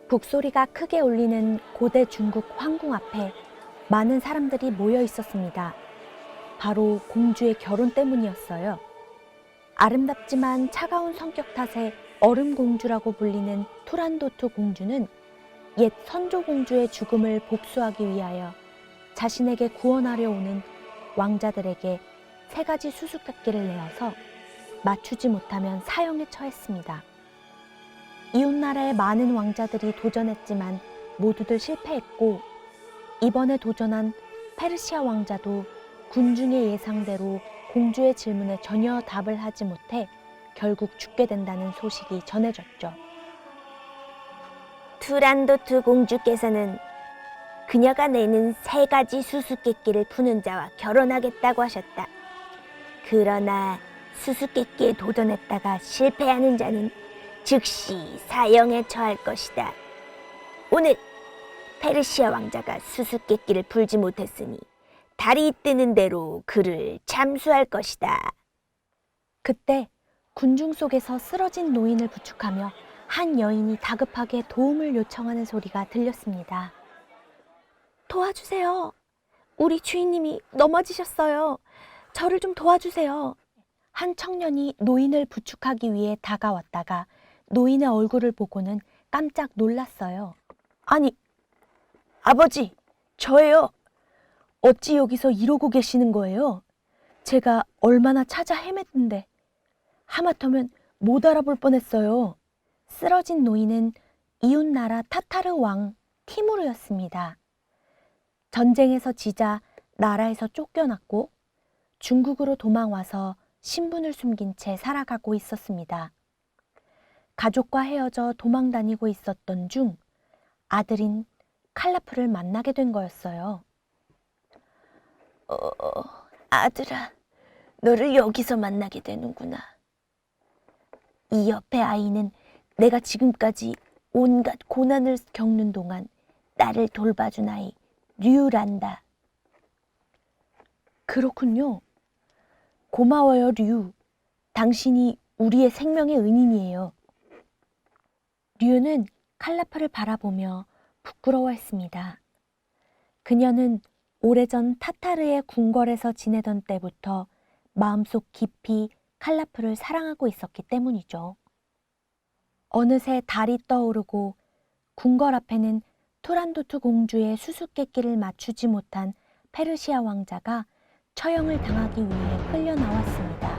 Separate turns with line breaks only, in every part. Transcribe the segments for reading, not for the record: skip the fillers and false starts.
북소리가 크게 울리는 고대 중국 황궁 앞에 많은 사람들이 모여 있었습니다. 바로 공주의 결혼 때문이었어요. 아름답지만 차가운 성격 탓에 얼음공주라고 불리는 투란도트 공주는 옛 선조공주의 죽음을 복수하기 위하여 자신에게 구원하려 오는 왕자들에게 3가지 수수께끼를 내어서 맞추지 못하면 사형에 처했습니다. 이웃나라의 많은 왕자들이 도전했지만 모두들 실패했고, 이번에 도전한 페르시아 왕자도 군중의 예상대로 공주의 질문에 전혀 답을 하지 못해 결국 죽게 된다는 소식이 전해졌죠.
투란도트 공주께서는 그녀가 내는 3가지 수수께끼를 푸는 자와 결혼하겠다고 하셨다. 그러나 수수께끼에 도전했다가 실패하는 자는 즉시 사형에 처할 것이다. 오늘 페르시아 왕자가 수수께끼를 풀지 못했으니 달이 뜨는 대로 그를 참수할 것이다.
그때 군중 속에서 쓰러진 노인을 부축하며 한 여인이 다급하게 도움을 요청하는 소리가 들렸습니다. 도와주세요. 우리 주인님이 넘어지셨어요. 저를 좀 도와주세요. 한 청년이 노인을 부축하기 위해 다가왔다가 노인의 얼굴을 보고는 깜짝 놀랐어요. 아니, 아버지, 저예요. 어찌 여기서 이러고 계시는 거예요? 제가 얼마나 찾아 헤맸는데 하마터면 못 알아볼 뻔했어요. 쓰러진 노인은 이웃나라 타타르 왕 티무르였습니다. 전쟁에서 지자 나라에서 쫓겨났고 중국으로 도망와서 신분을 숨긴 채 살아가고 있었습니다. 가족과 헤어져 도망 다니고 있었던 중 아들인 칼라프를 만나게 된 거였어요. 아들아, 너를 여기서 만나게 되는구나. 이 옆에 아이는 내가 지금까지 온갖 고난을 겪는 동안 나를 돌봐준 아이 류란다. 그렇군요. 고마워요, 류. 당신이 우리의 생명의 은인이에요. 류는 칼라프를 바라보며 부끄러워했습니다. 그녀는 오래전 타타르의 궁궐에서 지내던 때부터 마음속 깊이 칼라프를 사랑하고 있었기 때문이죠. 어느새 달이 떠오르고 궁궐 앞에는 투란도트 공주의 수수께끼를 맞추지 못한 페르시아 왕자가 처형을 당하기 위해 끌려나왔습니다.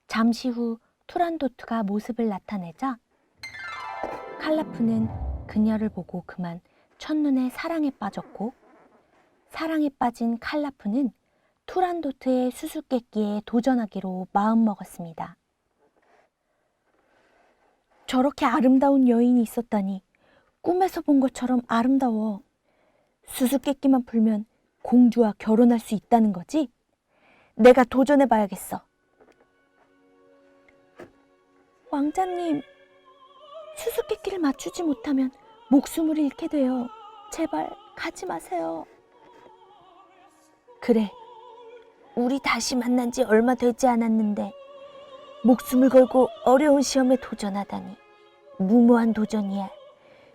잠시 후 투란도트가 모습을 나타내자 칼라프는 그녀를 보고 그만 첫눈에 사랑에 빠졌고, 사랑에 빠진 칼라프는 투란도트의 수수께끼에 도전하기로 마음먹었습니다. 저렇게 아름다운 여인이 있었다니 꿈에서 본 것처럼 아름다워. 수수께끼만 풀면 공주와 결혼할 수 있다는 거지? 내가 도전해봐야겠어. 왕자님, 수수께끼를 맞추지 못하면 목숨을 잃게 돼요. 제발 가지 마세요. 그래, 우리 다시 만난 지 얼마 되지 않았는데 목숨을 걸고 어려운 시험에 도전하다니 무모한 도전이야.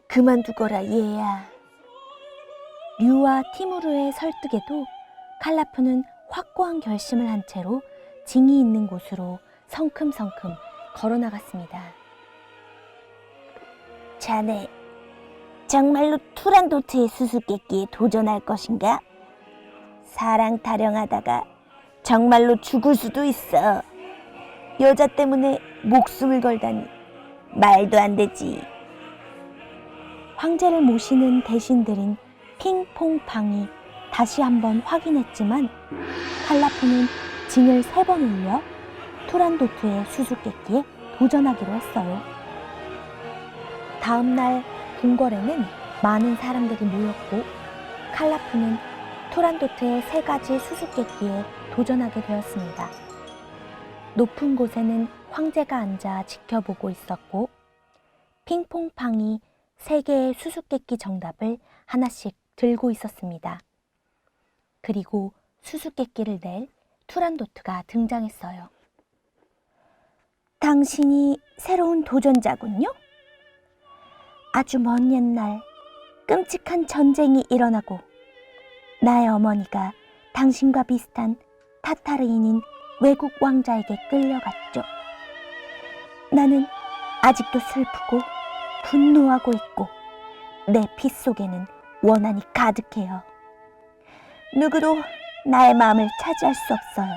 그만두거라, 얘야. 류와 티무르의 설득에도 칼라프는 확고한 결심을 한 채로 징이 있는 곳으로 성큼성큼 걸어나갔습니다.
자네, 정말로 투란도트의 수수께끼에 도전할 것인가? 사랑 타령하다가 정말로 죽을 수도 있어. 여자 때문에 목숨을 걸다니 말도 안 되지.
황제를 모시는 대신들인 핑퐁팡이 다시 한번 확인했지만 칼라프는 징을 3번 울려 투란도트의 수수께끼에 도전하기로 했어요. 다음 날 궁궐에는 많은 사람들이 모였고 칼라프는 투란도트의 3가지 수수께끼에 도전하게 되었습니다. 높은 곳에는 황제가 앉아 지켜보고 있었고 핑퐁팡이 3개의 수수께끼 정답을 하나씩 들고 있었습니다. 그리고 수수께끼를 낼 투란도트가 등장했어요.
당신이 새로운 도전자군요? 아주 먼 옛날 끔찍한 전쟁이 일어나고 나의 어머니가 당신과 비슷한 타타르인인 외국 왕자에게 끌려갔죠. 나는 아직도 슬프고 분노하고 있고 내 피 속에는 원한이 가득해요. 누구도 나의 마음을 차지할 수 없어요.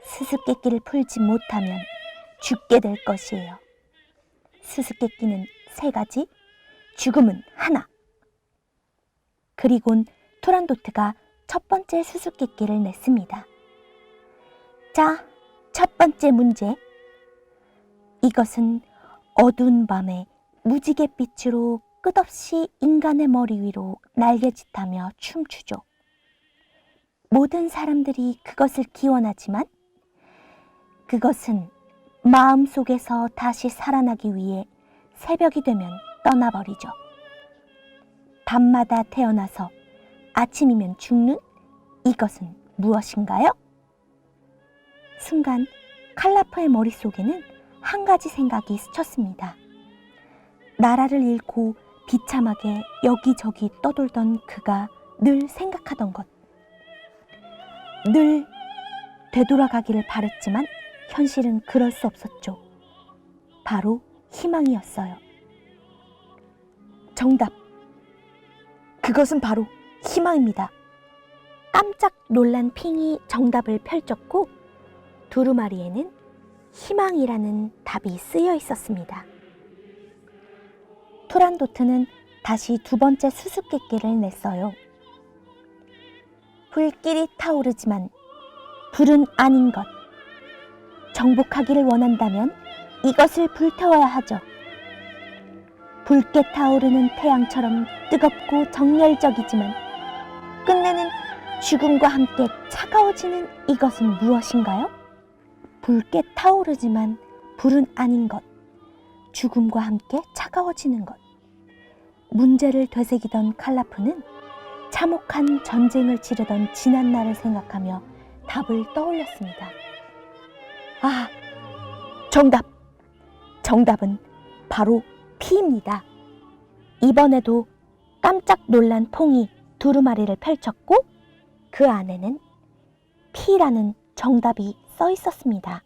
수수께끼를 풀지 못하면 죽게 될 것이에요. 수수께끼는 3가지, 죽음은 하나. 그리곤 투란도트가 첫 번째 수수께끼를 냈습니다. 자, 첫 번째 문제. 이것은 어두운 밤에 무지갯빛으로 끝없이 인간의 머리 위로 날개짓하며 춤추죠. 모든 사람들이 그것을 기원하지만 그것은 마음속에서 다시 살아나기 위해 새벽이 되면 떠나버리죠. 밤마다 태어나서 아침이면 죽는 이것은 무엇인가요? 순간 칼라프의 머릿속에는 한 가지 생각이 스쳤습니다. 나라를 잃고 비참하게 여기저기 떠돌던 그가 늘 생각하던 것. 늘 되돌아가기를 바랬지만 현실은 그럴 수 없었죠. 바로 희망이었어요. 정답. 그것은 바로 희망입니다. 깜짝 놀란 핑이 정답을 펼쳤고 두루마리에는 희망이라는 답이 쓰여 있었습니다. 투란도트는 다시 2번째 수수께끼를 냈어요. 불길이 타오르지만 불은 아닌 것. 정복하기를 원한다면 이것을 불태워야 하죠. 붉게 타오르는 태양처럼 뜨겁고 정열적이지만 끝내는 죽음과 함께 차가워지는 이것은 무엇인가요? 붉게 타오르지만 불은 아닌 것. 죽음과 함께 차가워지는 것. 문제를 되새기던 칼라프는 참혹한 전쟁을 치르던 지난 날을 생각하며 답을 떠올렸습니다. 아, 정답! 정답은 바로 피입니다. 이번에도 깜짝 놀란 퐁이 두루마리를 펼쳤고 그 안에는 피라는 정답이 써 있었습니다.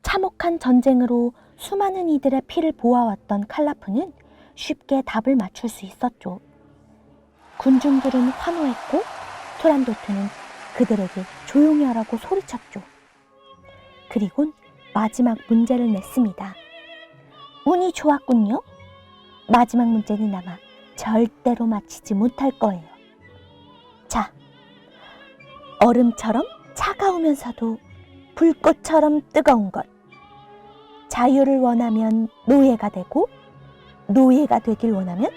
참혹한 전쟁으로 수많은 이들의 피를 보아왔던 칼라프는 쉽게 답을 맞출 수 있었죠. 군중들은 환호했고 투란도트는 그들에게 조용히 하라고 소리쳤죠. 그리곤 마지막 문제를 냈습니다. 운이 좋았군요. 마지막 문제는 아마 절대로 맞히지 못할 거예요. 자, 얼음처럼 차가우면서도 불꽃처럼 뜨거운 것. 자유를 원하면 노예가 되고 노예가 되길 원하면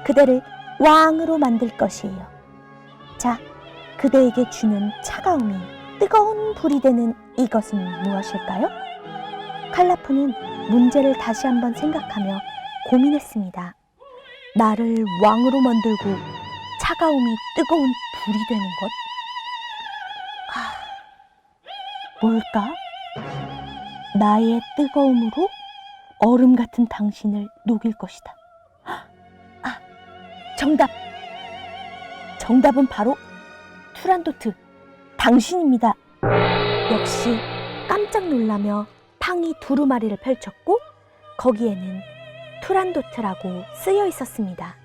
그대를 왕으로 만들 것이에요. 자, 그대에게 주는 차가움이 뜨거운 불이 되는 이것은 무엇일까요? 칼라프는 문제를 다시 한번 생각하며 고민했습니다. 나를 왕으로 만들고 차가움이 뜨거운 불이 되는 것? 뭘까? 나의 뜨거움으로 얼음 같은 당신을 녹일 것이다. 아, 정답! 정답은 바로 투란도트, 당신입니다. 역시 깜짝 놀라며 팡이 두루마리를 펼쳤고 거기에는 투란도트라고 쓰여 있었습니다.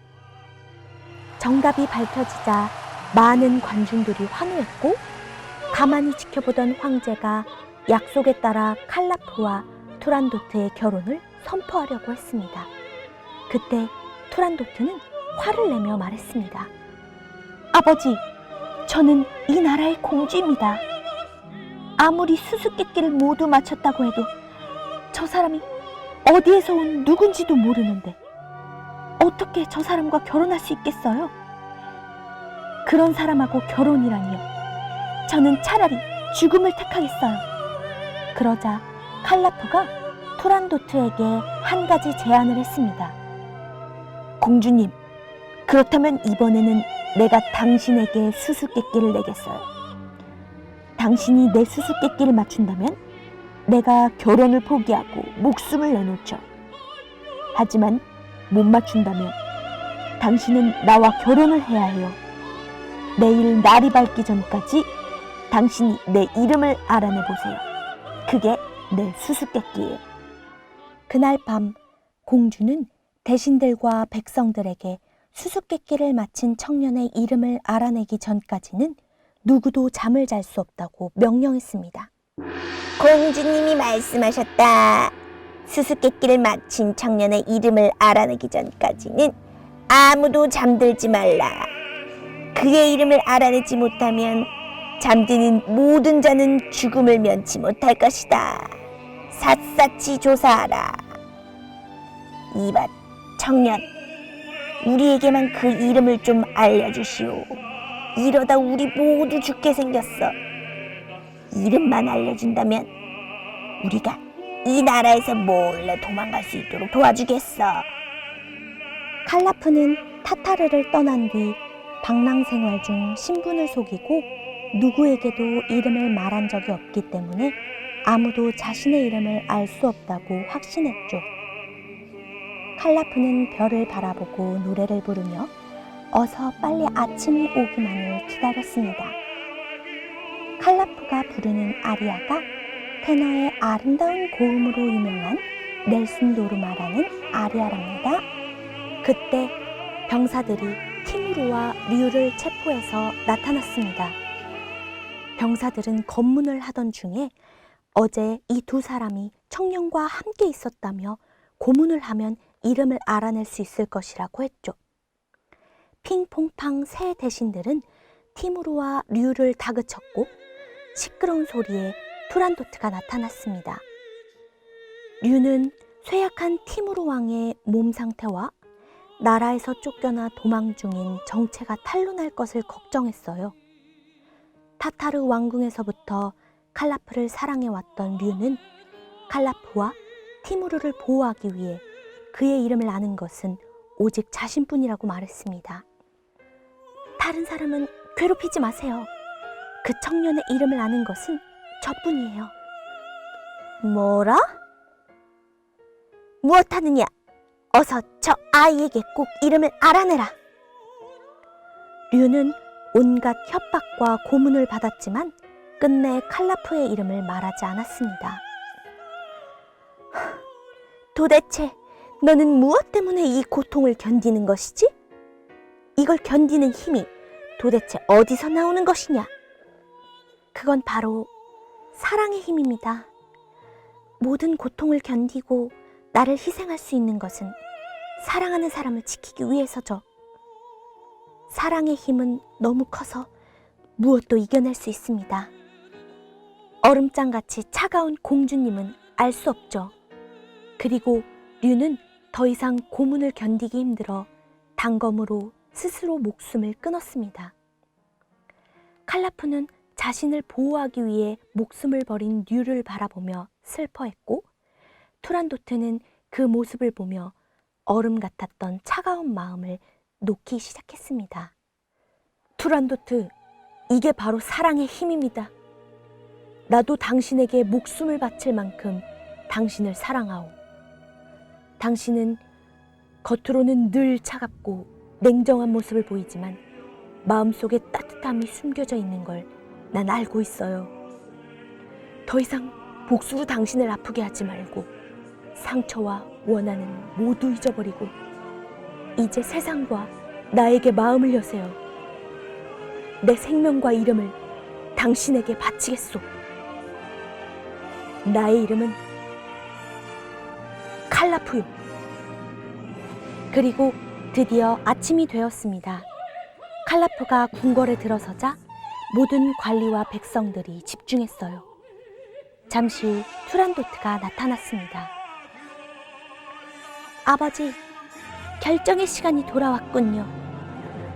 정답이 밝혀지자 많은 관중들이 환호했고 가만히 지켜보던 황제가 약속에 따라 칼라프와 투란도트의 결혼을 선포하려고 했습니다. 그때 투란도트는 화를 내며 말했습니다. 아버지, 저는 이 나라의 공주입니다. 아무리 수수께끼를 모두 맞췄다고 해도 저 사람이 어디에서 온 누군지도 모르는데 어떻게 저 사람과 결혼할 수 있겠어요? 그런 사람하고 결혼이라니요. 저는 차라리 죽음을 택하겠어요. 그러자 칼라프가 투란도트에게 한 가지 제안을 했습니다. 공주님, 그렇다면 이번에는 내가 당신에게 수수께끼를 내겠어요. 당신이 내 수수께끼를 맞춘다면 내가 결혼을 포기하고 목숨을 내놓죠. 하지만 못 맞춘다면 당신은 나와 결혼을 해야 해요. 내일 날이 밝기 전까지 당신이 내 이름을 알아내보세요. 그게 내 수수께끼예요.
그날 밤 공주는 대신들과 백성들에게 수수께끼를 마친 청년의 이름을 알아내기 전까지는 누구도 잠을 잘 수 없다고 명령했습니다. 공주님이 말씀하셨다. 수수께끼를 마친 청년의 이름을 알아내기 전까지는 아무도 잠들지 말라. 그의 이름을 알아내지 못하면 잠드는 모든 자는 죽음을 면치 못할 것이다. 샅샅이 조사하라. 이봐, 청년. 우리에게만 그 이름을 좀 알려주시오. 이러다 우리 모두 죽게 생겼어. 이름만 알려준다면 우리가 이 나라에서 몰래 도망갈 수 있도록 도와주겠어. 칼라프는 타타르를 떠난 뒤 방랑생활 중 신분을 속이고 누구에게도 이름을 말한 적이 없기 때문에 아무도 자신의 이름을 알 수 없다고 확신했죠. 칼라프는 별을 바라보고 노래를 부르며 어서 빨리 아침이 오기만을 기다렸습니다. 칼라프가 부르는 아리아가 테너의 아름다운 고음으로 유명한 넬슨 노르마라는 아리아랍니다. 그때 병사들이 티무르와 류를 체포해서 나타났습니다. 병사들은 검문을 하던 중에 어제 이 두 사람이 청년과 함께 있었다며 고문을 하면 이름을 알아낼 수 있을 것이라고 했죠. 핑퐁팡 세 대신들은 티무르와 류를 다그쳤고 시끄러운 소리에 투란도트가 나타났습니다. 류는 쇠약한 티무르 왕의 몸 상태와 나라에서 쫓겨나 도망 중인 정체가 탄로날 것을 걱정했어요. 타타르 왕궁에서부터 칼라프를 사랑해왔던 류는 칼라프와 티무르를 보호하기 위해 그의 이름을 아는 것은 오직 자신뿐이라고 말했습니다. 다른 사람은 괴롭히지 마세요. 그 청년의 이름을 아는 것은 저뿐이에요. 뭐라? 무엇하느냐? 어서 저 아이에게 꼭 이름을 알아내라. 류는 온갖 협박과 고문을 받았지만 끝내 칼라프의 이름을 말하지 않았습니다. 도대체 너는 무엇 때문에 이 고통을 견디는 것이지? 이걸 견디는 힘이 도대체 어디서 나오는 것이냐? 그건 바로 사랑의 힘입니다. 모든 고통을 견디고 나를 희생할 수 있는 것은 사랑하는 사람을 지키기 위해서죠. 사랑의 힘은 너무 커서 무엇도 이겨낼 수 있습니다. 얼음장같이 차가운 공주님은 알 수 없죠. 그리고 류는 더 이상 고문을 견디기 힘들어 단검으로 스스로 목숨을 끊었습니다. 칼라프는 자신을 보호하기 위해 목숨을 버린 류를 바라보며 슬퍼했고 투란도트는 그 모습을 보며 얼음 같았던 차가운 마음을 놓기 시작했습니다. 투란도트, 이게 바로 사랑의 힘입니다. 나도 당신에게 목숨을 바칠 만큼 당신을 사랑하오. 당신은 겉으로는 늘 차갑고 냉정한 모습을 보이지만 마음속에 따뜻함이 숨겨져 있는 걸 난 알고 있어요. 더 이상 복수로 당신을 아프게 하지 말고 상처와 원한은 모두 잊어버리고 이제 세상과 나에게 마음을 여세요. 내 생명과 이름을 당신에게 바치겠소. 나의 이름은 칼라프요. 그리고 드디어 아침이 되었습니다. 칼라프가 궁궐에 들어서자 모든 관리와 백성들이 집중했어요. 잠시 후 투란도트가 나타났습니다. 아버지, 결정의 시간이 돌아왔군요.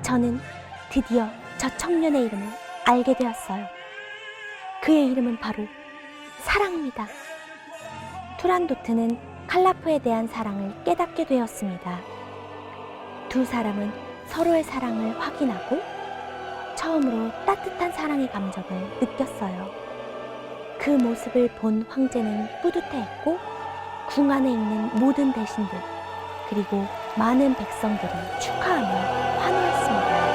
저는 드디어 저 청년의 이름을 알게 되었어요. 그의 이름은 바로 사랑입니다. 투란도트는 칼라프에 대한 사랑을 깨닫게 되었습니다. 두 사람은 서로의 사랑을 확인하고 처음으로 따뜻한 사랑의 감정을 느꼈어요. 그 모습을 본 황제는 뿌듯해했고 궁 안에 있는 모든 대신들 그리고 많은 백성들이 축하하며 환호했습니다.